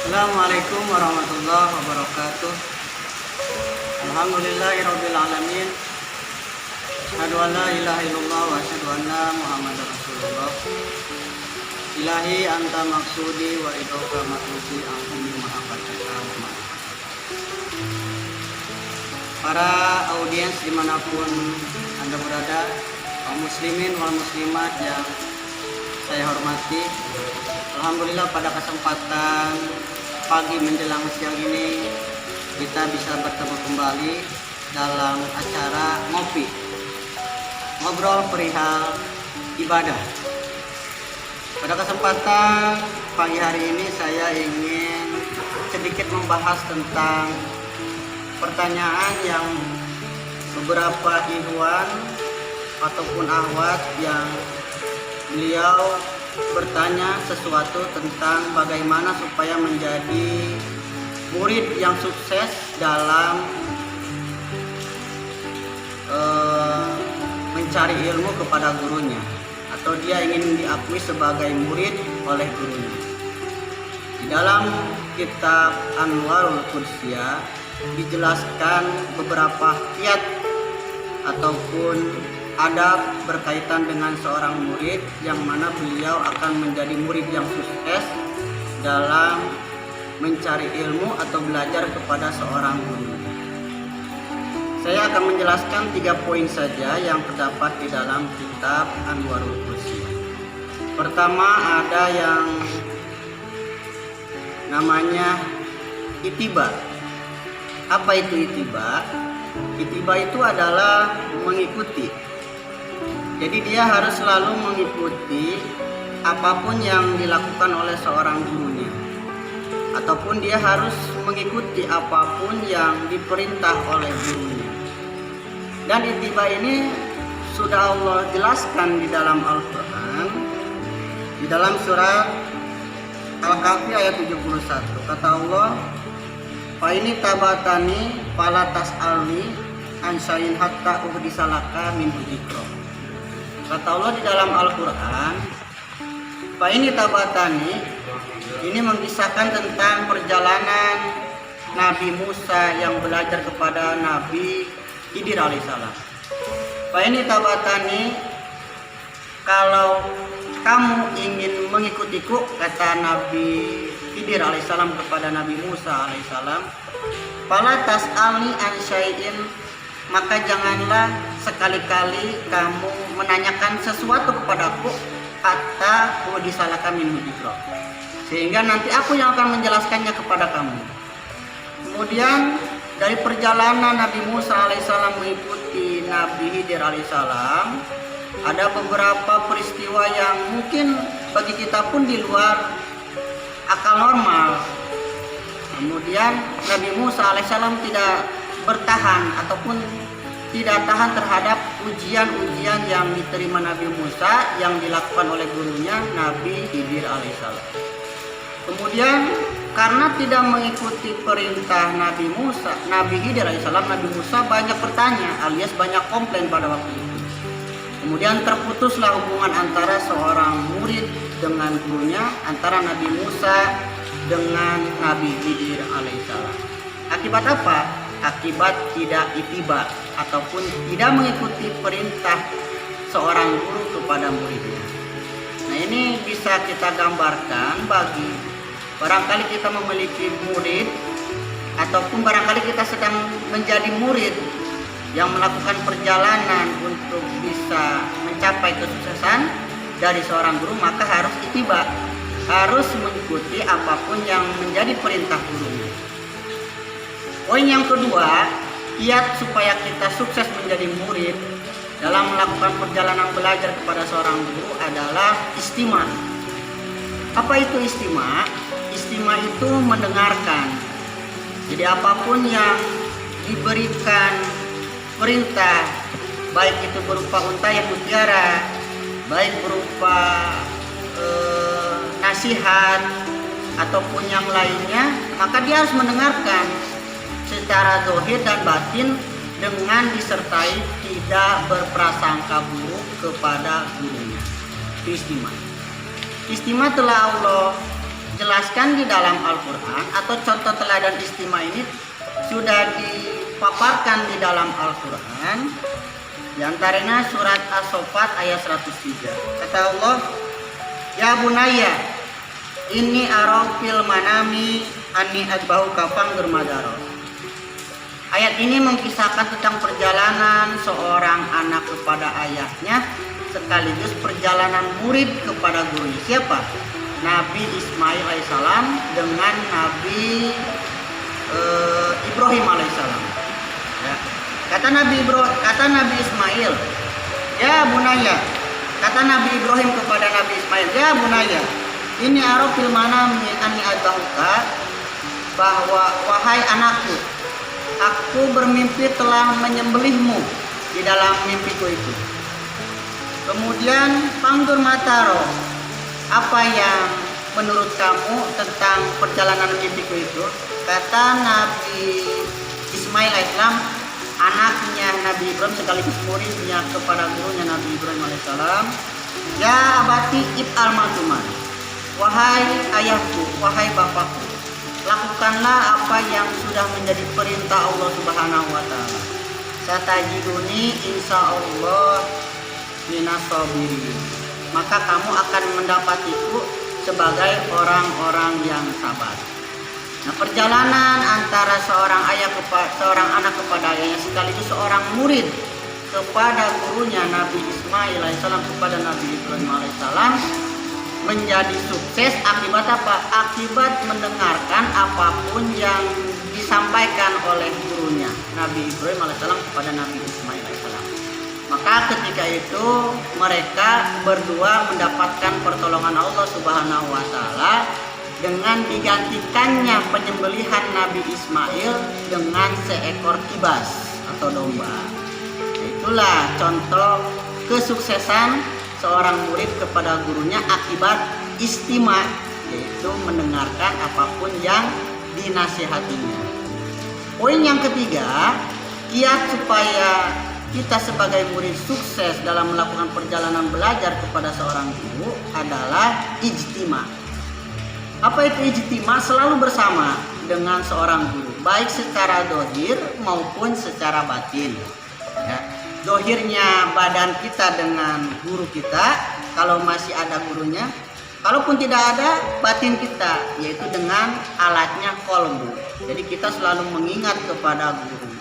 Assalamualaikum warahmatullahi wabarakatuh. Alhamdulillahirabbil alamin. Asyhadu an la ilaha illallah wa asyhadu anna Muhammadar Rasulullah. Ilahi anta maksudi wa ridhoka matlubi ampuni mahabataka wa para audiens dimanapun Anda berada, kaum muslimin wal muslimat yang saya hormati. Alhamdulillah pada kesempatan pagi menjelang siang ini kita bisa bertemu kembali dalam acara ngobrol perihal ibadah. Pada kesempatan pagi hari ini saya ingin sedikit membahas tentang pertanyaan yang beberapa ikhwan ataupun akhwat yang beliau bertanya sesuatu tentang bagaimana supaya menjadi murid yang sukses dalam mencari ilmu kepada gurunya, atau dia ingin diakui sebagai murid oleh gurunya. Di dalam kitab Anwarul Qudsiyah dijelaskan beberapa kiat ataupun adab berkaitan dengan seorang murid, yang mana beliau akan menjadi murid yang sukses dalam mencari ilmu atau belajar kepada seorang guru. Saya akan menjelaskan 3 poin saja yang terdapat di dalam kitab Anwarul Qudsiyah. Pertama, ada yang namanya itiba. Apa itu itiba? Itiba itu adalah mengikuti. Jadi dia harus selalu mengikuti apapun yang dilakukan oleh seorang gurunya, ataupun dia harus mengikuti apapun yang diperintah oleh gurunya. Dan itiba ini sudah Allah jelaskan di dalam Al-Quran, di dalam surat Al-Kahfi ayat 71. Kata Allah, "Fa ini tabatani fala tas'alni an syai'in hatta uhdisalaka min dzikra." Kata Allah di dalam Al-Quran, "Fa ini tabatani," ini mengisahkan tentang perjalanan Nabi Musa yang belajar kepada Nabi Khidir alaihissalam. "Fa ini tabatani," kalau kamu ingin mengikutiku, kata Nabi Khidir alaihissalam kepada Nabi Musa alaihissalam, "Fala tas'alni an syai'in," maka janganlah sekali-kali kamu menanyakan sesuatu kepadaku hatta disalahkan min dzikra, sehingga nanti aku yang akan menjelaskannya kepada kamu. Kemudian dari perjalanan Nabi Musa alaihissalam mengikuti Nabi Khidir alaihissalam, ada beberapa peristiwa yang mungkin bagi kita pun di luar akal normal. Kemudian Nabi Musa alaihissalam tidak bertahan ataupun tidak tahan terhadap ujian-ujian yang diterima Nabi Musa yang dilakukan oleh gurunya Nabi Khidir alaihissalam. Kemudian karena tidak mengikuti perintah Nabi Khidir alaihissalam, Nabi Musa banyak bertanya alias banyak komplain pada waktu itu. Kemudian terputuslah hubungan antara seorang murid dengan gurunya, antara Nabi Musa dengan Nabi Khidir alaihissalam. Akibat apa? Akibat tidak itiba ataupun tidak mengikuti perintah seorang guru kepada muridnya. Nah, ini bisa kita gambarkan bagi barangkali kita memiliki murid, ataupun barangkali kita sedang menjadi murid yang melakukan perjalanan untuk bisa mencapai kesuksesan dari seorang guru, maka harus itiba, harus mengikuti apapun yang menjadi perintah gurunya. Poin yang kedua, kiat supaya kita sukses menjadi murid dalam melakukan perjalanan belajar kepada seorang guru adalah istima'. Apa itu istima'? Istima' itu mendengarkan. Jadi apapun yang diberikan perintah, baik itu berupa untayan mutiara, baik berupa nasihat ataupun yang lainnya, maka dia harus mendengarkan secara zahir dan batin dengan disertai tidak berprasangka buruk kepada gurunya. Itu istima'. Istima' telah Allah dijelaskan di dalam Al-Quran atau contoh teladan istimewa ini sudah dipaparkan di dalam Al-Quran. Di antaranya surat As-Saffat ayat 103. Kata Allah, ya bunaya, inni ara fil manami anni adbahuka fanzur madaro. Ayat ini mengisahkan tentang perjalanan seorang anak kepada ayahnya, sekaligus perjalanan murid kepada gurunya. Siapa? Nabi Ismail alaihissalam dengan Nabi Ibrahim alaihissalam. Ya. Kata Nabi Ismail, ya bunaya. Kata Nabi Ibrahim kepada Nabi Ismail, ya bunaya, ini arafil mana ani adbahuka, bahwa wahai anakku, aku bermimpi telah menyembelihmu di dalam mimpiku itu. Kemudian pangdur mataro, apa yang menurut kamu tentang perjalanan mimpiku itu? Kata Nabi Ismail alaihissalam, anaknya Nabi Ibrahim sekaligus muridnya kepada gurunya Nabi Ibrahim alaihissalam, ya abati ib'al matuman, wahai ayahku, wahai bapakku, lakukanlah apa yang sudah menjadi perintah Allah Subhanahu wa taala. Satajiduni insyaallah minas sabirin. Maka kamu akan mendapatiku sebagai orang-orang yang sabar. Nah, perjalanan antara seorang anak kepada ayahnya, sekaligus seorang murid kepada gurunya Nabi Ismail alaihissalam kepada Nabi Ibrahim alaihissalam menjadi sukses akibat apa? Akibat mendengarkan apapun yang disampaikan oleh gurunya Nabi Ibrahim alaihissalam kepada Nabi Ismail alaihissalam. Maka ketika itu mereka berdua mendapatkan pertolongan Allah Subhanahu wa taala dengan digantikannya penyembelihan Nabi Ismail dengan seekor kibas atau domba. Itulah contoh kesuksesan seorang murid kepada gurunya akibat istima, yaitu mendengarkan apapun yang dinasihatinya. Poin yang ketiga, kiat supaya kita sebagai murid sukses dalam melakukan perjalanan belajar kepada seorang guru adalah ijtima. Apa itu ijtima? Selalu bersama dengan seorang guru, baik secara dohir maupun secara batin. Ya. Dohirnya badan kita dengan guru kita, kalau masih ada gurunya. Kalaupun tidak ada, batin kita, yaitu dengan alatnya kolbu. Jadi kita selalu mengingat kepada guru.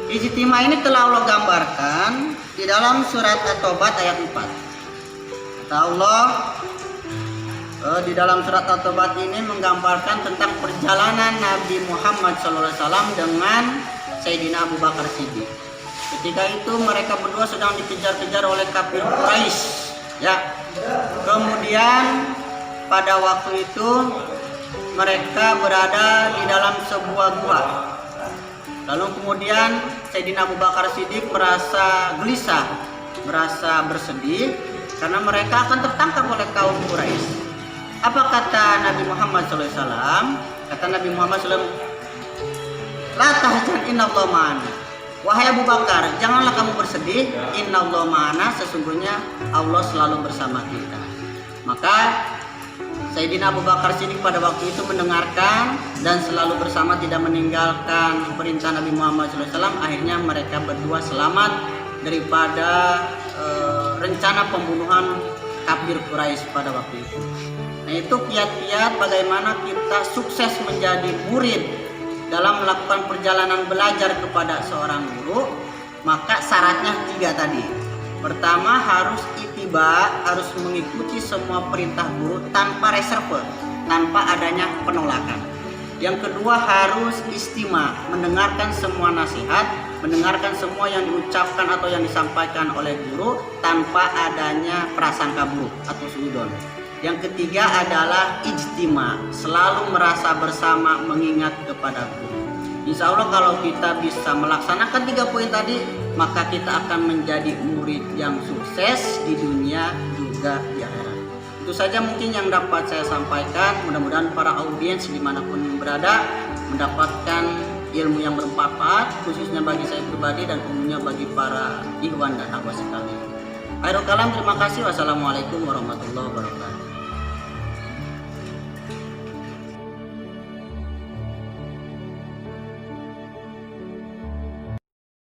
Ijtima ini telah Allah gambarkan di dalam surat At-Taubah ayat 4. Kata Allah, di dalam surat At-Taubah ini menggambarkan tentang perjalanan Nabi Muhammad SAW dengan Sayyidina Abu Bakar Siddiq. Ketika itu mereka berdua sedang dikejar-kejar oleh kafir Quraisy. Ya. Kemudian pada waktu itu mereka berada di dalam sebuah gua. Lalu kemudian Sayyidina Abu Bakar Siddiq merasa gelisah, merasa bersedih karena mereka akan tertangkap oleh kaum Quraisy. Apa kata Nabi Muhammad SAW? Kata Nabi Muhammad SAW, la tahzan innallaha ma'ana. Wahai Abu Bakar, janganlah kamu bersedih, innallaha ma'ana, sesungguhnya Allah selalu bersama kita. Maka Sayyidina Abu Bakar Siddiq pada waktu itu mendengarkan dan selalu bersama, tidak meninggalkan perintah Nabi Muhammad SAW. Akhirnya mereka berdua selamat daripada rencana pembunuhan kafir Quraisy pada waktu itu. Nah, itu kiat-kiat bagaimana kita sukses menjadi murid dalam melakukan perjalanan belajar kepada seorang guru. Maka syaratnya 3 tadi. Pertama, harus ittiba, harus mengikuti semua perintah guru tanpa reserve, tanpa adanya penolakan. Yang kedua, harus istima, mendengarkan semua nasihat, mendengarkan semua yang diucapkan atau yang disampaikan oleh guru tanpa adanya prasangka buruk atau suudzon. Yang ketiga adalah ijtima, selalu merasa bersama, mengingat kepada guru. Insya Allah kalau kita bisa melaksanakan 3 poin tadi, maka kita akan menjadi murid yang sukses di dunia juga di akhirat. Itu saja mungkin yang dapat saya sampaikan. Mudah-mudahan para audiens dimanapun berada mendapatkan ilmu yang bermanfaat, khususnya bagi saya pribadi dan umumnya bagi para ikhwan dan akhwat sekalian. Akhirul kalam, terima kasih. Wassalamualaikum warahmatullahi wabarakatuh.